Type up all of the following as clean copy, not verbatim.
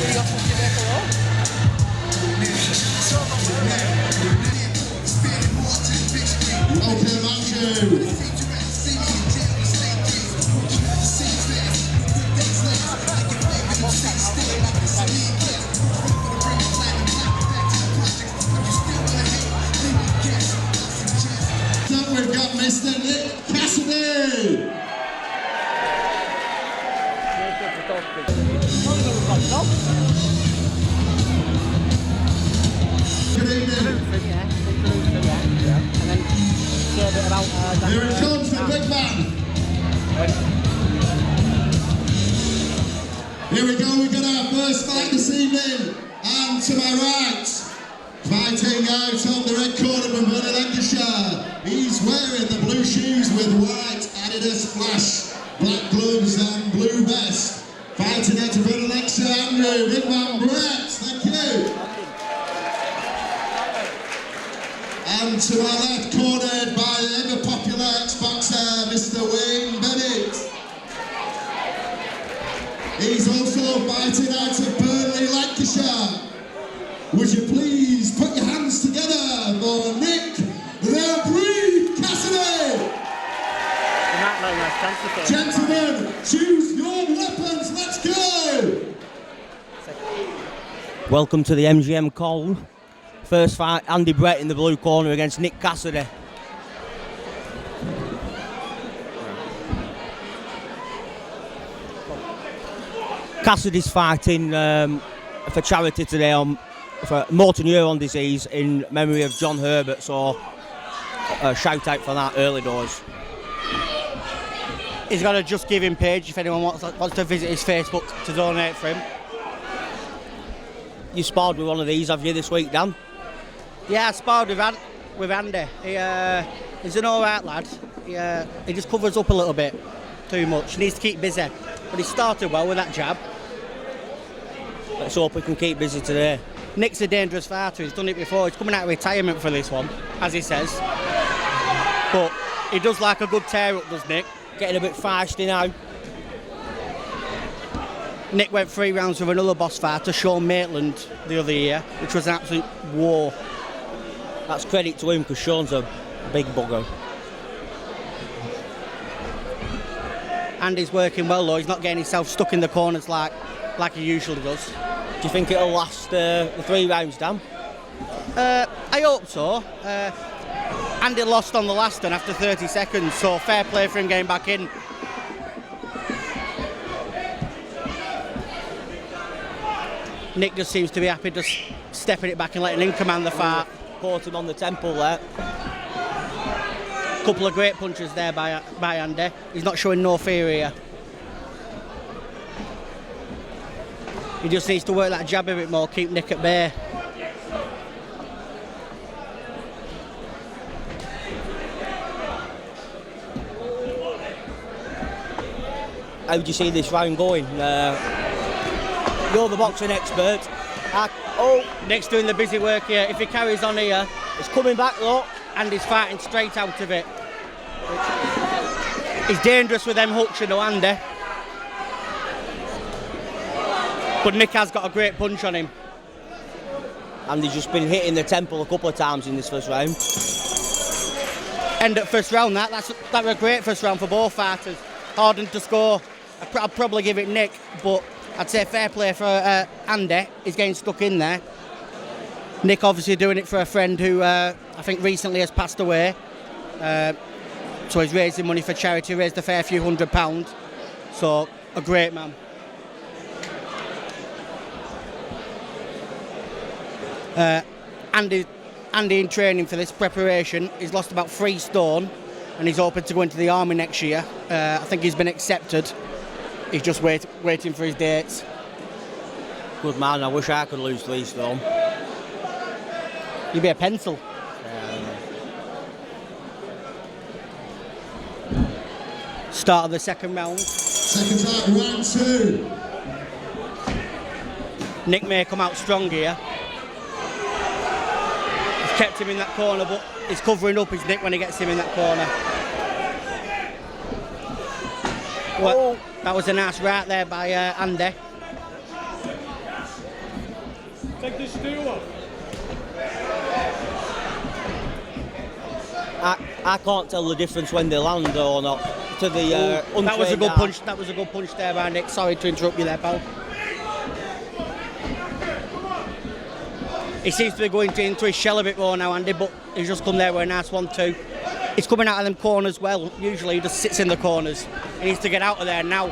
Open Manchu. We've got Mr. Nick Cassidy. Good evening. Here it comes, the big man. Here we go, we've got our first fight this evening. And to my right, fighting out on the red corner from Burnley, Lancashire. He's wearing the blue shoes with white Adidas flash, black gloves and blue vest. Fighting out of Burnley, Lancashire, Andrew, big man Brett, thank you. And to our left, cornered by the ever popular ex-boxer, Mr. Wayne Bennett. He's also fighting out of Burnley, Lancashire. Would you please put your hands together for Nick the Breed Cassidy? Gentlemen, choose your weapons, let's go! Welcome to the MGM Colne. First fight, Andy Brett in the blue corner against Nick Cassidy. Cassidy's fighting for charity today for motor neuron disease in memory of John Herbert, so a shout out for that early doors. He's got a Just Giving page if anyone wants to visit his Facebook to donate for him. You sparred with one of these, have you, this week, Dan? Yeah, I sparred with Andy. He's an alright lad. He just covers up a little bit too much. He needs to keep busy. But he started well with that jab. Let's hope we can keep busy today. Nick's a dangerous fighter. He's done it before. He's coming out of retirement for this one, as he says. But he does like a good tear up, does Nick? Getting a bit feisty now. Nick went 3 rounds with another boss fighter, Sean Maitland, the other year, which was an absolute war. That's credit to him because Sean's a big bugger. Andy's working well though. He's not getting himself stuck in the corners like he usually does. Do you think it'll last the 3 rounds, Dan? I hope so. Andy lost on the last one after 30 seconds, so fair play for him getting back in. Nick just seems to be happy just stepping it back and letting him command the fight. Caught him on the temple there. Couple of great punches there by Andy. He's not showing no fear here. He just needs to work that jab a bit more, keep Nick at bay. How do you see this round going? You're the boxing expert. Nick's doing the busy work here. If he carries on here, it's coming back though. And he's fighting straight out of it. He's dangerous with them hooks, you know, Andy. But Nick has got a great punch on him. And he's just been hitting the temple a couple of times in this first round. End at first round, that was a great first round for both fighters. Hardened to score. I'd probably give it Nick, but I'd say fair play for Andy. He's getting stuck in there. Nick obviously doing it for a friend who I think recently has passed away. So he's raising money for charity, raised a fair few £100. So a great man. Andy in training for this preparation, he's lost about 3 stone and he's hoping to go into the army next year. I think he's been accepted. He's just waiting for his dates. Good man, I wish I could lose 3 stone. You'd be a pencil. Start of the second round. Second time, round 2. Nick may come out strong here. He's kept him in that corner, but he's covering up his Nick when he gets him in that corner. Well, that was a nice right there by Andy. Take the stool off. I can't tell the difference when they land or not to the untrained That was a good eye. punch. That was a good punch there by Nick. Sorry to interrupt you there, pal. He seems to be going into his shell a bit more now, Andy, but he's just come there with a nice 1-2. He's coming out of them corners well. Usually he just sits in the corners. He needs to get out of there now.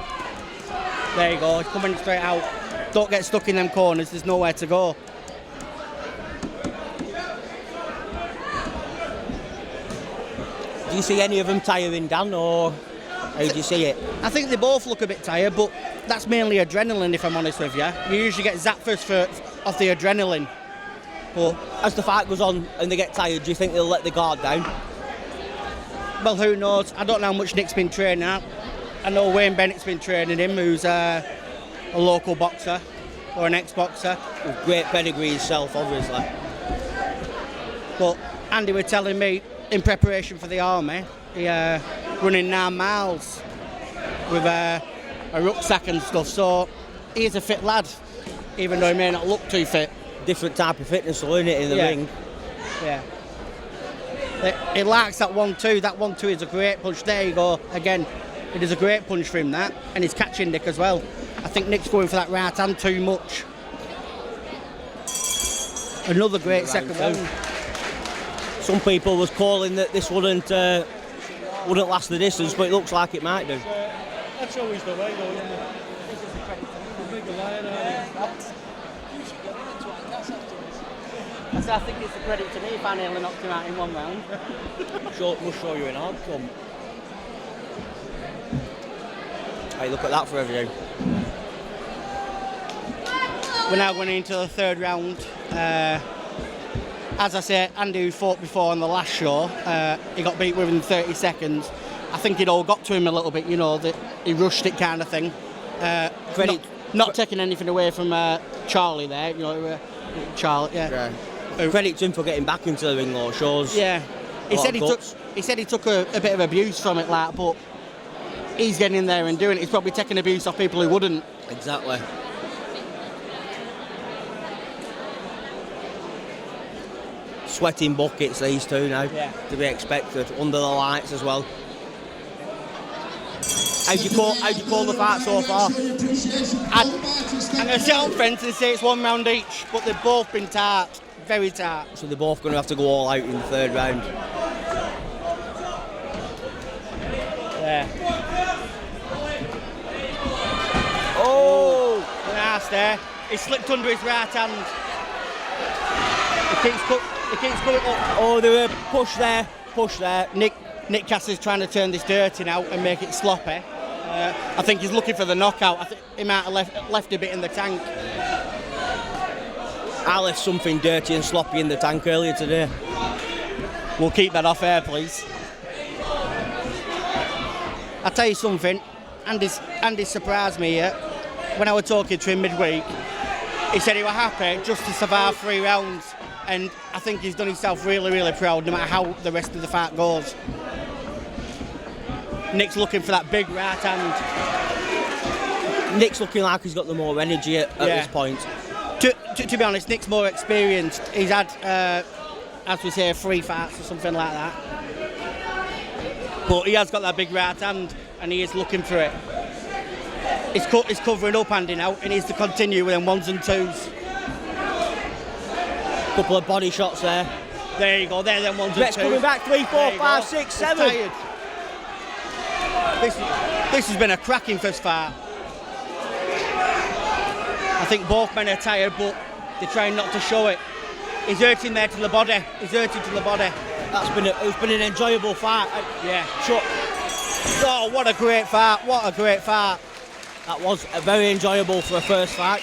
There you go. He's coming straight out. Don't get stuck in them corners. There's nowhere to go. Do you see any of them tiring, Dan, or how do you see it? I think they both look a bit tired, but that's mainly adrenaline, if I'm honest with you. You usually get zapped first off the adrenaline. But As the fight goes on and they get tired, do you think they'll let the guard down? well, who knows? I don't know how much Nick's been training at. I know Wayne Bennett's been training him, who's a local boxer or an ex-boxer. With great pedigree himself, obviously. But Andy was telling me, in preparation for the army, he running 9 miles with a rucksack and stuff. So he's a fit lad, even though he may not look too fit. Different type of fitness, though, isn't it, in the ring? Yeah. He likes that 1-2. That 1-2 is a great punch. There you go. Again, it is a great punch for him, that. And he's catching Nick as well. I think Nick's going for that right hand too much. Another great second round. Some people was calling that this wouldn't last the distance, but it looks like it might do. That's always the way, though, isn't it? Big lion, I think it's a credit to me if I nearly knocked him out in 1 round. Must show you an outcome. Hey, look at that for a view. We're now going into the 3rd round. As I said, Andy, who fought before on the last show, he got beat within 30 seconds. I think it all got to him a little bit, you know, that he rushed it kind of thing. Not taking anything away from Charlie there, you know, Charlie, yeah. Credit to him for getting back into the ring, though. Shows. Yeah, he lot said of he guts. took a bit of abuse from it, like, but he's getting in there and doing it. He's probably taking abuse off people who wouldn't. Exactly. Sweating buckets, these two now. Yeah. To be expected under the lights as well. How do you call the fight so far? I'm going to sit on fence and say it's 1 round each, but they've both been tight, very tight. So they're both going to have to go all out in the 3rd round. Yeah. Oh! Nice there. He slipped under his right hand. He keeps coming up. Oh, there were push there. Nick Cassidy's trying to turn this dirty now and make it sloppy. I think he's looking for the knockout. I think he might have left a bit in the tank. I left something dirty and sloppy in the tank earlier today. We'll keep that off air, please. I'll tell you something. Andy surprised me here. When I was talking to him midweek, he said he was happy just to survive 3 rounds. And I think he's done himself really, really proud, no matter how the rest of the fight goes. Nick's looking for that big right hand. Nick's looking like he's got the more energy at this point. To be honest, Nick's more experienced. He's had, as we say, 3 fights or something like that. But he has got that big right hand, and he is looking for it. He's covering up Andy now. He needs to continue with them 1s and 2s. Couple of body shots there. There you go. There, them 1s and 2s. Brett's coming back. 3, 4, There you 5, go. 6, He's 7. tired. This has been a cracking first fight. I think both men are tired, but they're trying not to show it. He's hurting there to the body. He's hurting to the body. It's been an enjoyable fight. Yeah. Sure. Oh, what a great fight. What a great fight. That was very enjoyable for a first fight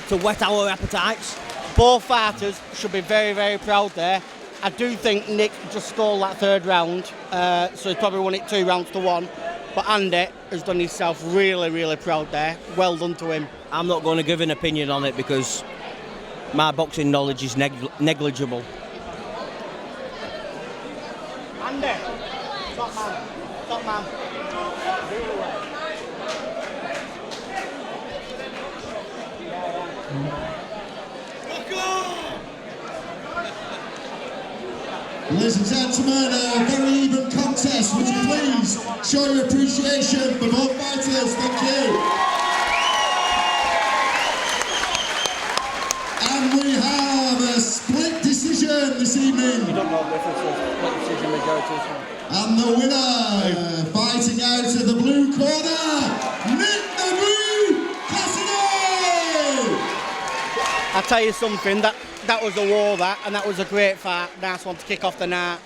to whet our appetites. Both fighters should be very, very proud there. I do think Nick just stole that 3rd round, so he's probably won it 2 rounds to 1. But Andy has done himself really, really proud there. Well done to him. I'm not going to give an opinion on it because my boxing knowledge is negligible. Andy, top man, top man. Look on! Ladies and gentlemen, a very even contest. Would you please show your appreciation for both fighters? Thank you. And we have a split decision this evening. You don't know the difference of what decision majority. And the winner, fighting out of the blue corner, Nick the Boo Cassidy! I'll tell you something, that was a war, and that was a great fight. Nice one to kick off the night.